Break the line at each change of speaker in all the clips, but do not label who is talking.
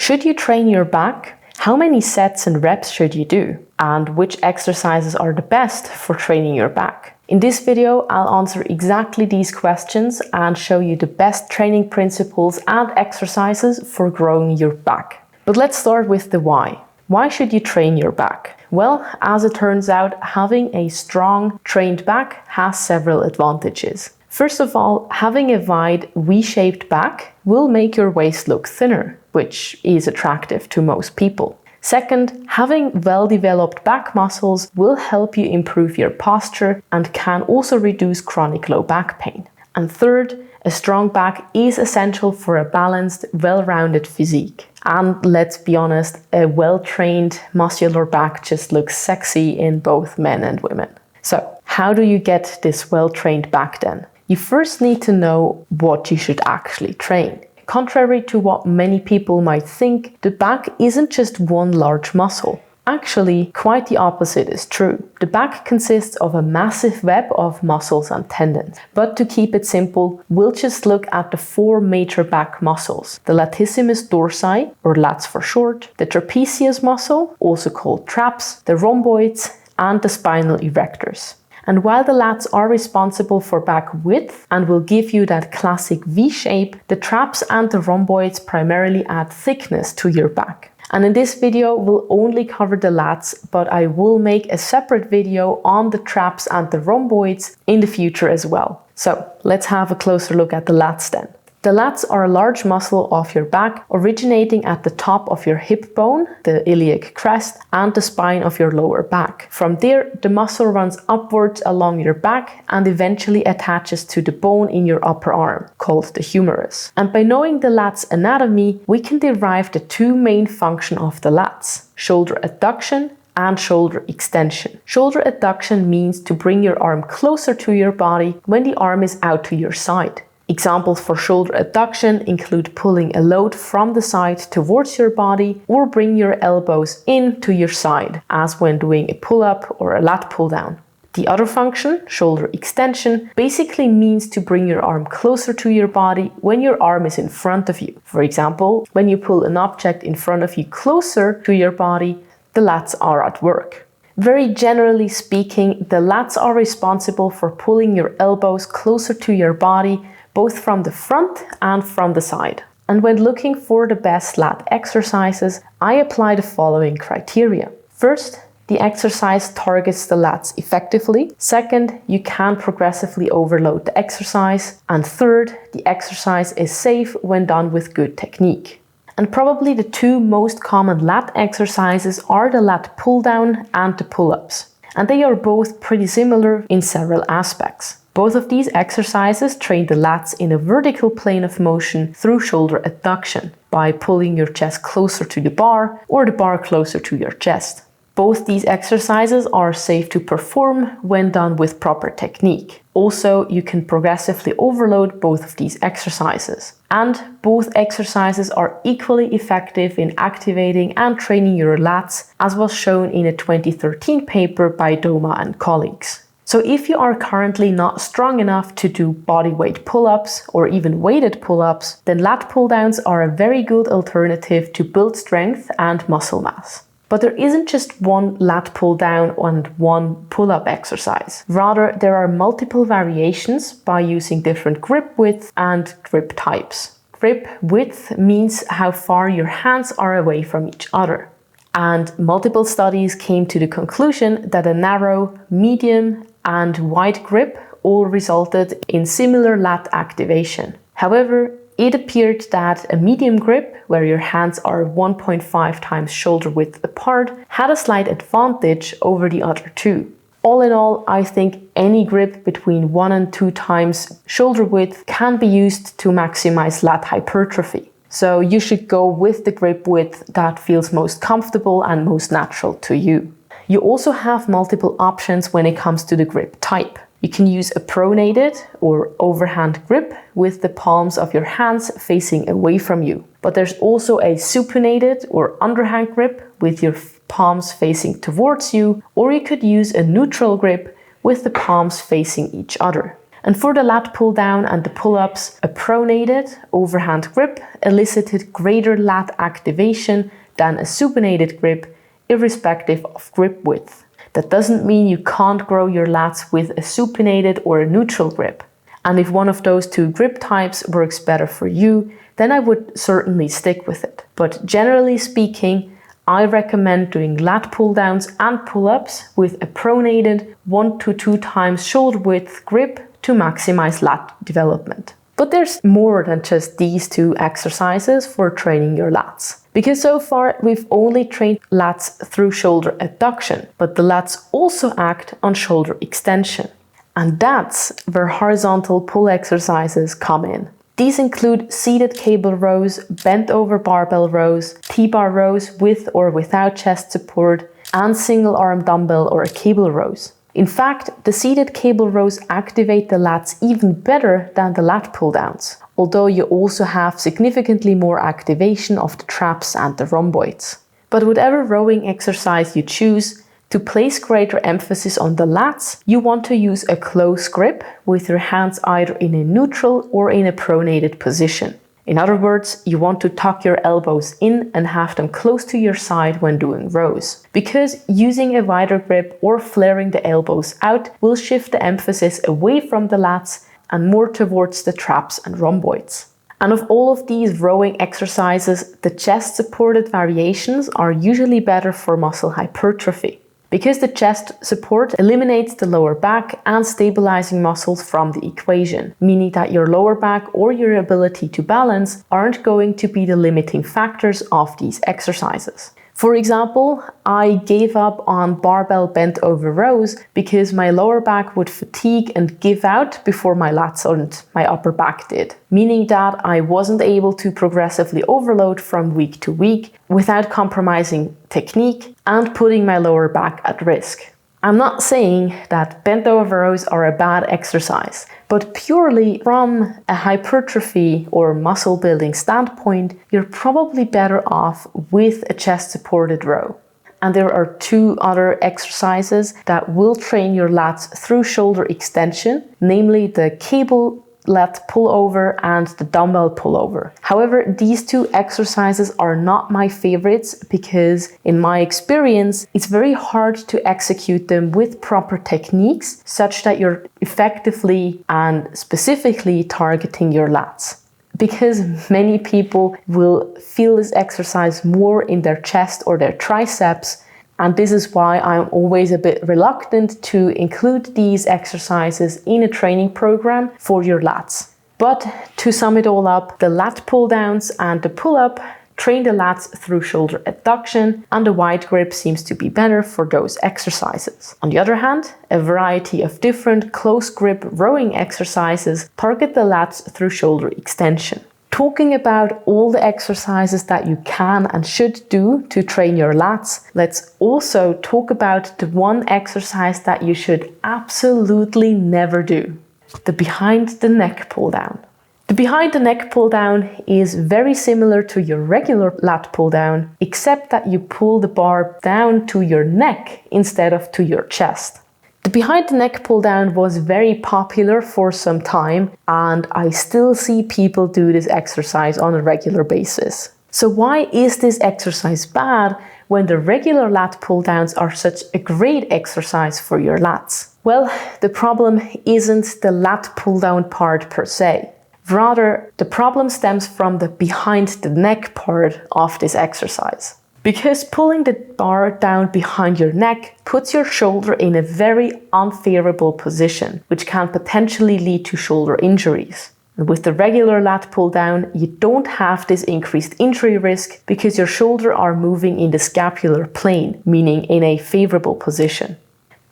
Should you train your back? How many sets and reps should you do? And which exercises are the best for training your back? In this video, I'll answer exactly these questions and show you the best training principles and exercises for growing your back. But let's start with the why. Why should you train your back? Well, as it turns out, having a strong, trained back has several advantages. First of all, having a wide, V-shaped back will make your waist look thinner, which is attractive to most people. Second, having well-developed back muscles will help you improve your posture and can also reduce chronic low back pain. And third, a strong back is essential for a balanced, well-rounded physique. And let's be honest, a well-trained, muscular back just looks sexy in both men and women. So, how do you get this well-trained back then? You first need to know what you should actually train. Contrary to what many people might think, the back isn't just one large muscle. Actually, quite the opposite is true. The back consists of a massive web of muscles and tendons. But to keep it simple, we'll just look at the four major back muscles: the latissimus dorsi, or lats for short, the trapezius muscle, also called traps, the rhomboids, and the spinal erectors. And while the lats are responsible for back width and will give you that classic V shape, the traps and the rhomboids primarily add thickness to your back. And in this video, we'll only cover the lats, but I will make a separate video on the traps and the rhomboids in the future as well. So let's have a closer look at the lats then. The lats are a large muscle of your back, originating at the top of your hip bone, the iliac crest, and the spine of your lower back. From there, the muscle runs upwards along your back and eventually attaches to the bone in your upper arm, called the humerus. And by knowing the lats anatomy, we can derive the two main functions of the lats: shoulder adduction and shoulder extension. Shoulder adduction means to bring your arm closer to your body when the arm is out to your side. Examples for shoulder adduction include pulling a load from the side towards your body or bring your elbows into your side, as when doing a pull-up or a lat pull-down. The other function, shoulder extension, basically means to bring your arm closer to your body when your arm is in front of you. For example, when you pull an object in front of you closer to your body, the lats are at work. Very generally speaking, the lats are responsible for pulling your elbows closer to your body, both from the front and from the side. And when looking for the best lat exercises, I apply the following criteria. First, the exercise targets the lats effectively. Second, you can progressively overload the exercise. And third, the exercise is safe when done with good technique. And probably the two most common lat exercises are the lat pull-down and the pull-ups. And they are both pretty similar in several aspects. Both of these exercises train the lats in a vertical plane of motion through shoulder adduction by pulling your chest closer to the bar or the bar closer to your chest. Both these exercises are safe to perform when done with proper technique. Also, you can progressively overload both of these exercises. And both exercises are equally effective in activating and training your lats, as was shown in a 2013 paper by Doma and colleagues. So if you are currently not strong enough to do bodyweight pull-ups or even weighted pull-ups, then lat pull-downs are a very good alternative to build strength and muscle mass. But there isn't just one lat pull-down and one pull-up exercise. Rather, there are multiple variations by using different grip width and grip types. Grip width means how far your hands are away from each other. And multiple studies came to the conclusion that a narrow, medium, and wide grip all resulted in similar lat activation. However, it appeared that a medium grip, where your hands are 1.5 times shoulder width apart, had a slight advantage over the other two. All in all, I think any grip between 1 and 2 times shoulder width can be used to maximize lat hypertrophy. So you should go with the grip width that feels most comfortable and most natural to you. You also have multiple options when it comes to the grip type. You can use a pronated or overhand grip with the palms of your hands facing away from you. But there's also a supinated or underhand grip with your palms facing towards you, or you could use a neutral grip with the palms facing each other. And for the lat pull down and the pull-ups, a pronated overhand grip elicited greater lat activation than a supinated grip, irrespective of grip width. That doesn't mean you can't grow your lats with a supinated or a neutral grip. And if one of those two grip types works better for you, then I would certainly stick with it. But generally speaking, I recommend doing lat pull downs and pull-ups with a pronated 1 to 2 times shoulder width grip to maximize lat development. But there's more than just these two exercises for training your lats. Because so far we've only trained lats through shoulder adduction, but the lats also act on shoulder extension. And that's where horizontal pull exercises come in. These include seated cable rows, bent over barbell rows, T-bar rows with or without chest support, and single arm dumbbell or cable rows. In fact, the seated cable rows activate the lats even better than the lat pull downs, although you also have significantly more activation of the traps and the rhomboids. But whatever rowing exercise you choose, to place greater emphasis on the lats, you want to use a close grip with your hands either in a neutral or in a pronated position. In other words, you want to tuck your elbows in and have them close to your side when doing rows. Because using a wider grip or flaring the elbows out will shift the emphasis away from the lats and more towards the traps and rhomboids. And of all of these rowing exercises, the chest supported variations are usually better for muscle hypertrophy, because the chest support eliminates the lower back and stabilizing muscles from the equation, meaning that your lower back or your ability to balance aren't going to be the limiting factors of these exercises. For example, I gave up on barbell bent over rows because my lower back would fatigue and give out before my lats and my upper back did, meaning that I wasn't able to progressively overload from week to week without compromising technique and putting my lower back at risk. I'm not saying that bent over rows are a bad exercise, but purely from a hypertrophy or muscle building standpoint, you're probably better off with a chest supported row. And there are two other exercises that will train your lats through shoulder extension, namely the cable lat pullover and the dumbbell pullover. However, these two exercises are not my favorites because in my experience, it's very hard to execute them with proper techniques such that you're effectively and specifically targeting your lats. Because many people will feel this exercise more in their chest or their triceps, and this is why I'm always a bit reluctant to include these exercises in a training program for your lats. But to sum it all up, the lat pull downs and the pull up train the lats through shoulder adduction, and the wide grip seems to be better for those exercises. On the other hand, a variety of different close grip rowing exercises target the lats through shoulder extension. Talking about all the exercises that you can and should do to train your lats, let's also talk about the one exercise that you should absolutely never do: the behind the neck pull down. The behind the neck pull down is very similar to your regular lat pull down, except that you pull the bar down to your neck instead of to your chest. The behind the neck pull down was very popular for some time, and I still see people do this exercise on a regular basis. So why is this exercise bad when the regular lat pull downs are such a great exercise for your lats? Well, the problem isn't the lat pull down part per se. Rather, the problem stems from the behind the neck part of this exercise. Because pulling the bar down behind your neck puts your shoulder in a very unfavorable position, which can potentially lead to shoulder injuries. And with the regular lat pull down, you don't have this increased injury risk because your shoulders are moving in the scapular plane, meaning in a favorable position.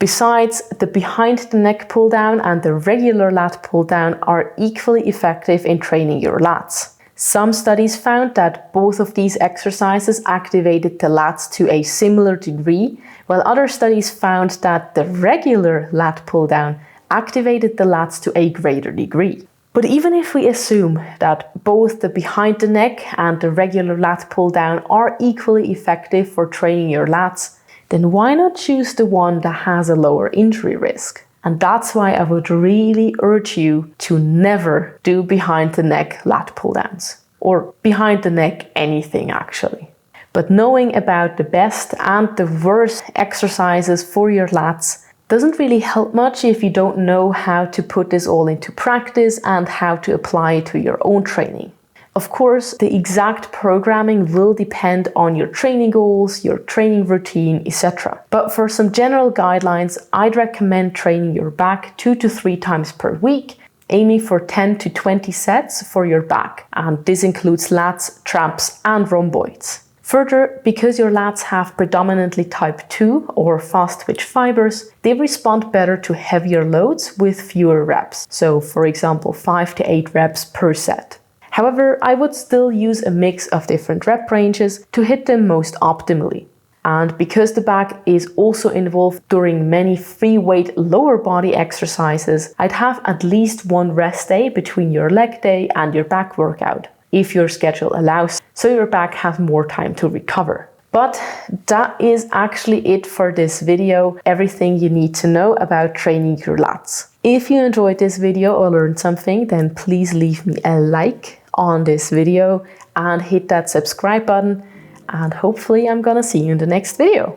Besides, the behind the neck pull down and the regular lat pull down are equally effective in training your lats. Some studies found that both of these exercises activated the lats to a similar degree, while other studies found that the regular lat pull down activated the lats to a greater degree. But even if we assume that both the behind the neck and the regular lat pull down are equally effective for training your lats, then why not choose the one that has a lower injury risk? And that's why I would really urge you to never do behind the neck lat pull downs, or behind the neck anything actually. But knowing about the best and the worst exercises for your lats doesn't really help much if you don't know how to put this all into practice and how to apply it to your own training. Of course, the exact programming will depend on your training goals, your training routine, etc. But for some general guidelines, I'd recommend training your back 2 to 3 times per week, aiming for 10 to 20 sets for your back. And this includes lats, traps, and rhomboids. Further, because your lats have predominantly type 2 or fast twitch fibers, they respond better to heavier loads with fewer reps. So, for example, 5 to 8 reps per set. However, I would still use a mix of different rep ranges to hit them most optimally. And because the back is also involved during many free weight lower body exercises, I'd have at least one rest day between your leg day and your back workout, if your schedule allows, so your back has more time to recover. But that is actually it for this video, everything you need to know about training your lats. If you enjoyed this video or learned something, then please leave me a like on this video and hit that subscribe button, and hopefully I'm gonna see you in the next video.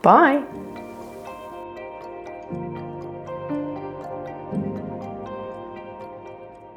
Bye!